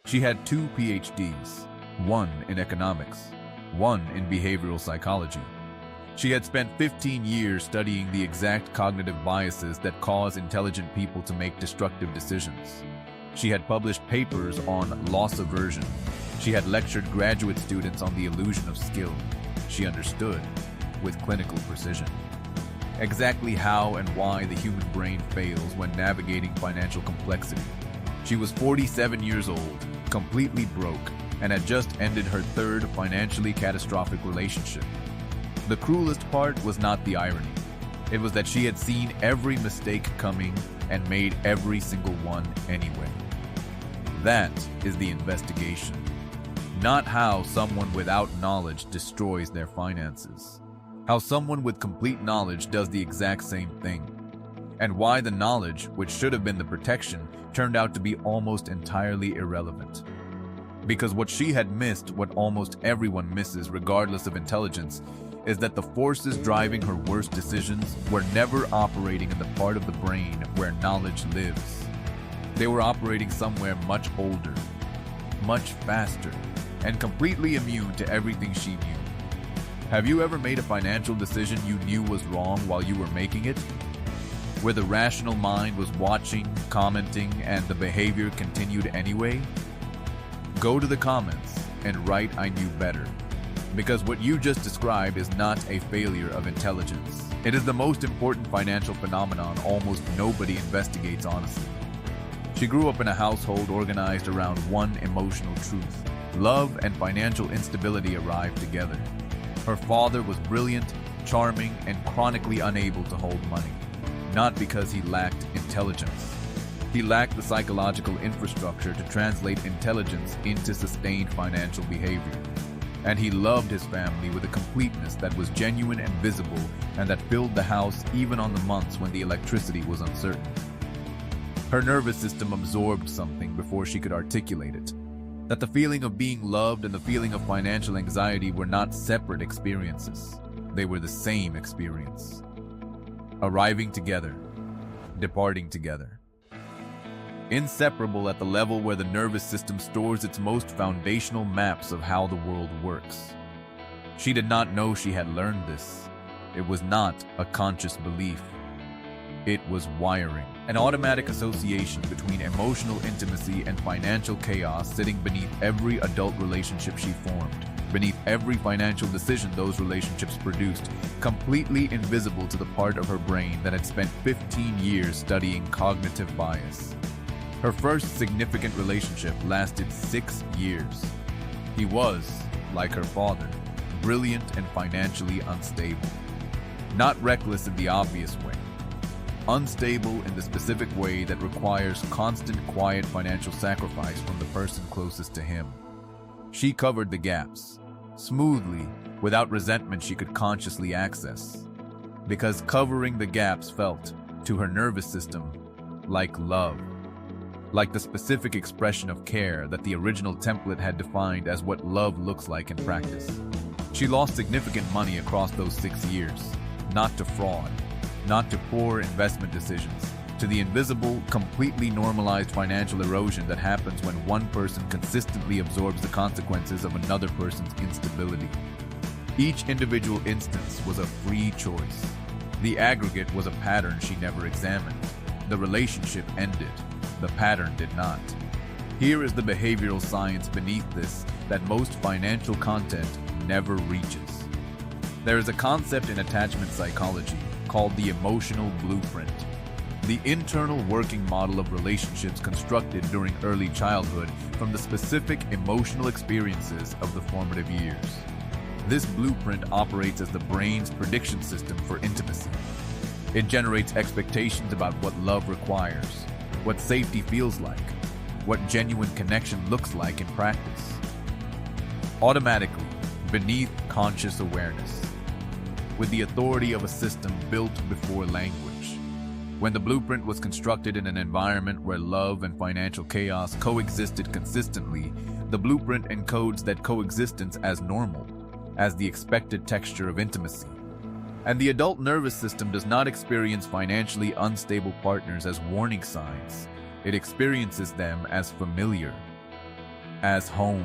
She had 2 PhDs, one in economics, one in behavioral psychology. She had spent 15 years studying the exact cognitive biases that cause intelligent people to make destructive decisions. She had published papers on loss aversion. She had lectured graduate students on the illusion of skill. She understood, with clinical precision, exactly how and why the human brain fails when navigating financial complexity. She was 47 years old, completely broke, and had just ended her third financially catastrophic relationship. The cruelest part was not the irony. It was that she had seen every mistake coming and made every single one anyway. That is the investigation. Not how someone without knowledge destroys their finances. How someone with complete knowledge does the exact same thing. And why the knowledge, which should have been the protection, turned out to be almost entirely irrelevant. Because what she had missed, what almost everyone misses regardless of intelligence, is that the forces driving her worst decisions were never operating in the part of the brain where knowledge lives. They were operating somewhere much older, much faster, and completely immune to everything she knew. Have you ever made a financial decision you knew was wrong while you were making it? Where the rational mind was watching, commenting, and the behavior continued anyway? Go to the comments and write "I knew better." Because what you just described is not a failure of intelligence. It is the most important financial phenomenon almost nobody investigates honestly. She grew up in a household organized around one emotional truth. Love and financial instability arrived together. Her father was brilliant, charming, and chronically unable to hold money. Not because he lacked intelligence. He lacked the psychological infrastructure to translate intelligence into sustained financial behavior. And he loved his family with a completeness that was genuine and visible, and that filled the house even on the months when the electricity was uncertain. Her nervous system absorbed something before she could articulate it. That the feeling of being loved and the feeling of financial anxiety were not separate experiences. They were the same experience. Arriving together, departing together. Inseparable at the level where the nervous system stores its most foundational maps of how the world works. She did not know she had learned this. It was not a conscious belief. It was wiring, an automatic association between emotional intimacy and financial chaos sitting beneath every adult relationship she formed, beneath every financial decision those relationships produced, completely invisible to the part of her brain that had spent 15 years studying cognitive bias. Her first significant relationship lasted 6 years. He was, like her father, brilliant and financially unstable. Not reckless in the obvious way. Unstable in the specific way that requires constant, quiet financial sacrifice from the person closest to him. She covered the gaps, smoothly, without resentment she could consciously access. Because covering the gaps felt, to her nervous system, like love. Like the specific expression of care that the original template had defined as what love looks like in practice. She lost significant money across those 6 years, not to fraud, not to poor investment decisions, to the invisible, completely normalized financial erosion that happens when one person consistently absorbs the consequences of another person's instability. Each individual instance was a free choice. The aggregate was a pattern she never examined. The relationship ended. The pattern did not. Here is the behavioral science beneath this that most financial content never reaches. There is a concept in attachment psychology called the emotional blueprint, the internal working model of relationships constructed during early childhood from the specific emotional experiences of the formative years. This blueprint operates as the brain's prediction system for intimacy. It generates expectations about what love requires, what safety feels like, what genuine connection looks like in practice. Automatically, beneath conscious awareness, with the authority of a system built before language. When the blueprint was constructed in an environment where love and financial chaos coexisted consistently, the blueprint encodes that coexistence as normal, as the expected texture of intimacy. And the adult nervous system does not experience financially unstable partners as warning signs. It experiences them as familiar. as home.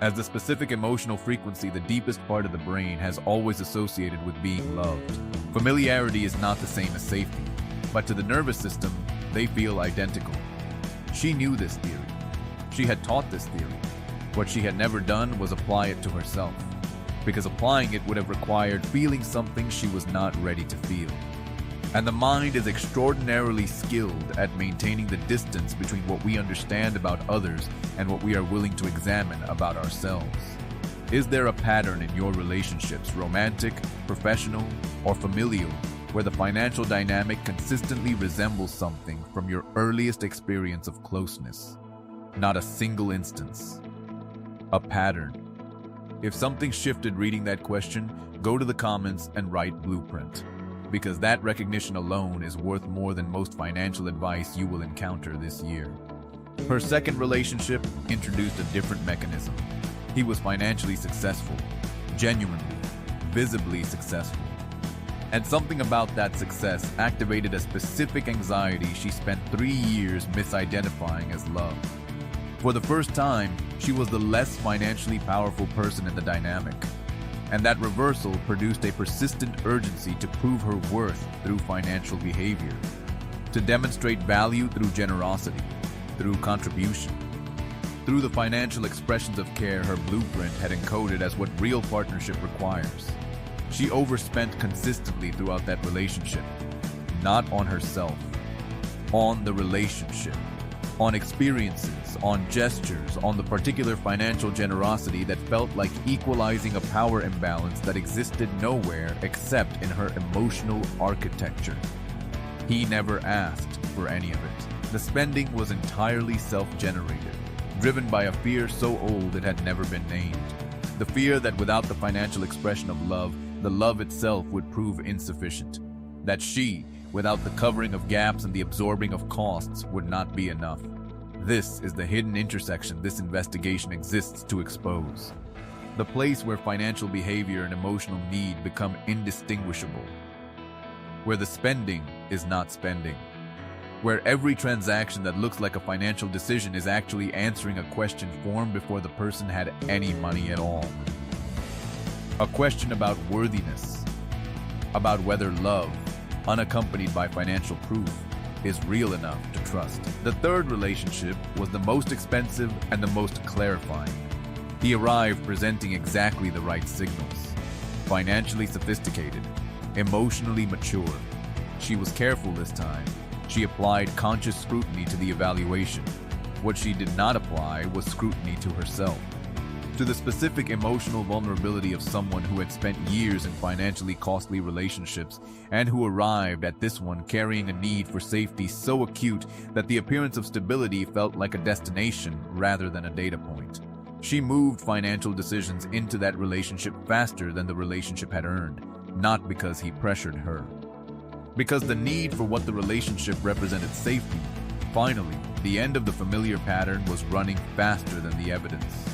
As the specific emotional frequency, the deepest part of the brain has always associated with being loved. Familiarity is not the same as safety, but to the nervous system, they feel identical. She knew this theory. She had taught this theory. What she had never done was apply it to herself, because applying it would have required feeling something she was not ready to feel. And the mind is extraordinarily skilled at maintaining the distance between what we understand about others and what we are willing to examine about ourselves. Is there a pattern in your relationships, romantic, professional, or familial, where the financial dynamic consistently resembles something from your earliest experience of closeness? Not a single instance. A pattern. If something shifted reading that question, go to the comments and write blueprint, because that recognition alone is worth more than most financial advice you will encounter this year. Her second relationship introduced a different mechanism. He was financially successful, genuinely, visibly successful. And something about that success activated a specific anxiety she spent 3 years misidentifying as love. For the first time, she was the less financially powerful person in the dynamic. And that reversal produced a persistent urgency to prove her worth through financial behavior, to demonstrate value through generosity, through contribution. Through the financial expressions of care her blueprint had encoded as what real partnership requires. She overspent consistently throughout that relationship, not on herself, on the relationship, on experiences, on gestures, on the particular financial generosity that felt like equalizing a power imbalance that existed nowhere except in her emotional architecture. He never asked for any of it. The spending was entirely self-generated, driven by a fear so old it had never been named. The fear that without the financial expression of love, the love itself would prove insufficient. That she, without the covering of gaps and the absorbing of costs, would not be enough. This is the hidden intersection this investigation exists to expose. The place where financial behavior and emotional need become indistinguishable. Where the spending is not spending. Where every transaction that looks like a financial decision is actually answering a question formed before the person had any money at all. A question about worthiness. About whether love, unaccompanied by financial proof, is real enough to trust. The third relationship was the most expensive and the most clarifying. He arrived presenting exactly the right signals. Financially sophisticated, emotionally mature. She was careful this time. She applied conscious scrutiny to the evaluation. What she did not apply was scrutiny to herself. To the specific emotional vulnerability of someone who had spent years in financially costly relationships and who arrived at this one carrying a need for safety so acute that the appearance of stability felt like a destination rather than a data point. She moved financial decisions into that relationship faster than the relationship had earned, not because he pressured her. Because the need for what the relationship represented safety. Finally, the end of the familiar pattern was running faster than the evidence.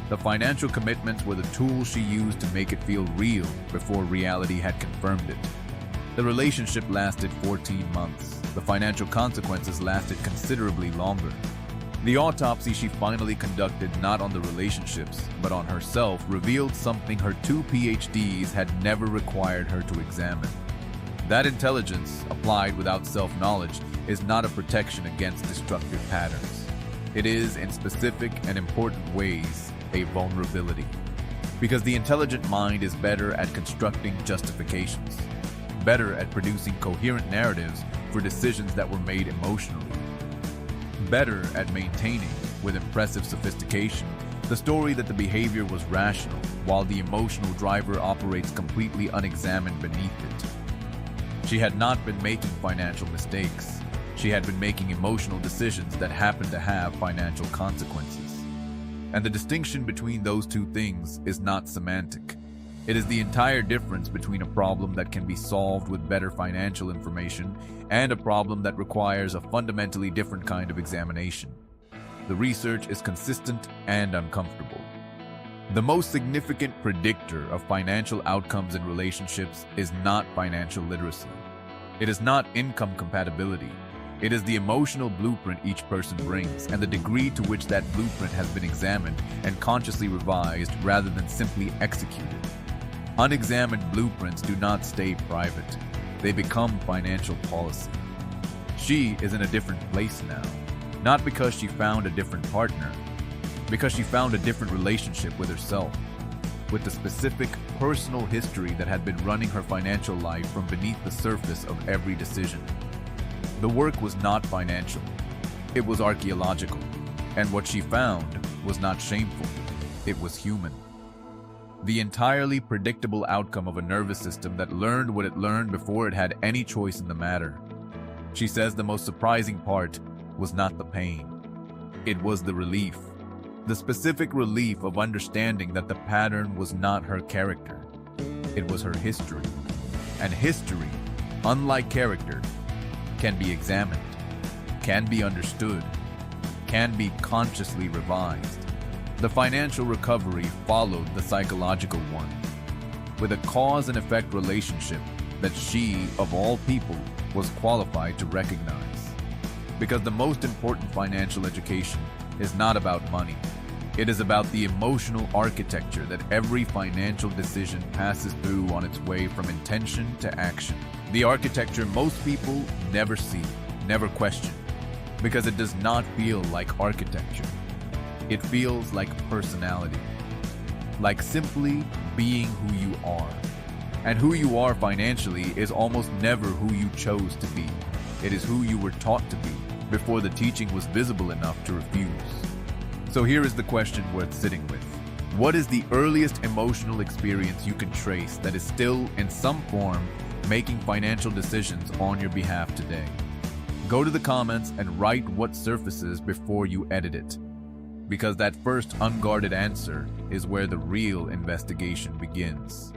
The financial commitments were the tools she used to make it feel real before reality had confirmed it. The relationship lasted 14 months. The financial consequences lasted considerably longer. The autopsy she finally conducted not on the relationships, but on herself, revealed something her 2 PhDs had never required her to examine. That intelligence, applied without self-knowledge, is not a protection against destructive patterns. It is, in specific and important ways, a vulnerability. Because the intelligent mind is better at constructing justifications, better at producing coherent narratives for decisions that were made emotionally, better at maintaining, with impressive sophistication, the story that the behavior was rational, while the emotional driver operates completely unexamined beneath it. She had not been making financial mistakes. She had been making emotional decisions that happened to have financial consequences. And the distinction between those two things is not semantic. It is the entire difference between a problem that can be solved with better financial information and a problem that requires a fundamentally different kind of examination. The research is consistent and uncomfortable. The most significant predictor of financial outcomes in relationships is not financial literacy. It is not income compatibility. It is the emotional blueprint each person brings, and the degree to which that blueprint has been examined and consciously revised rather than simply executed. Unexamined blueprints do not stay private. They become financial policy. She is in a different place now, not because she found a different partner, because she found a different relationship with herself, with the specific personal history that had been running her financial life from beneath the surface of every decision. The work was not financial, it was archaeological, and what she found was not shameful, it was human. The entirely predictable outcome of a nervous system that learned what it learned before it had any choice in the matter. She says the most surprising part was not the pain, it was the relief. The specific relief of understanding that the pattern was not her character, it was her history. And history, unlike character, can be examined, can be understood, can be consciously revised. The financial recovery followed the psychological one, with a cause and effect relationship that she, of all people, was qualified to recognize. Because the most important financial education is not about money. It is about the emotional architecture that every financial decision passes through on its way from intention to action. The architecture most people never see, never question, because it does not feel like architecture. It feels like personality, like simply being who you are. And who you are financially is almost never who you chose to be. It is who you were taught to be before the teaching was visible enough to refuse. So here is the question worth sitting with. What is the earliest emotional experience you can trace that is still, in some form, making financial decisions on your behalf today? Go to the comments and write what surfaces before you edit it, because that first unguarded answer is where the real investigation begins.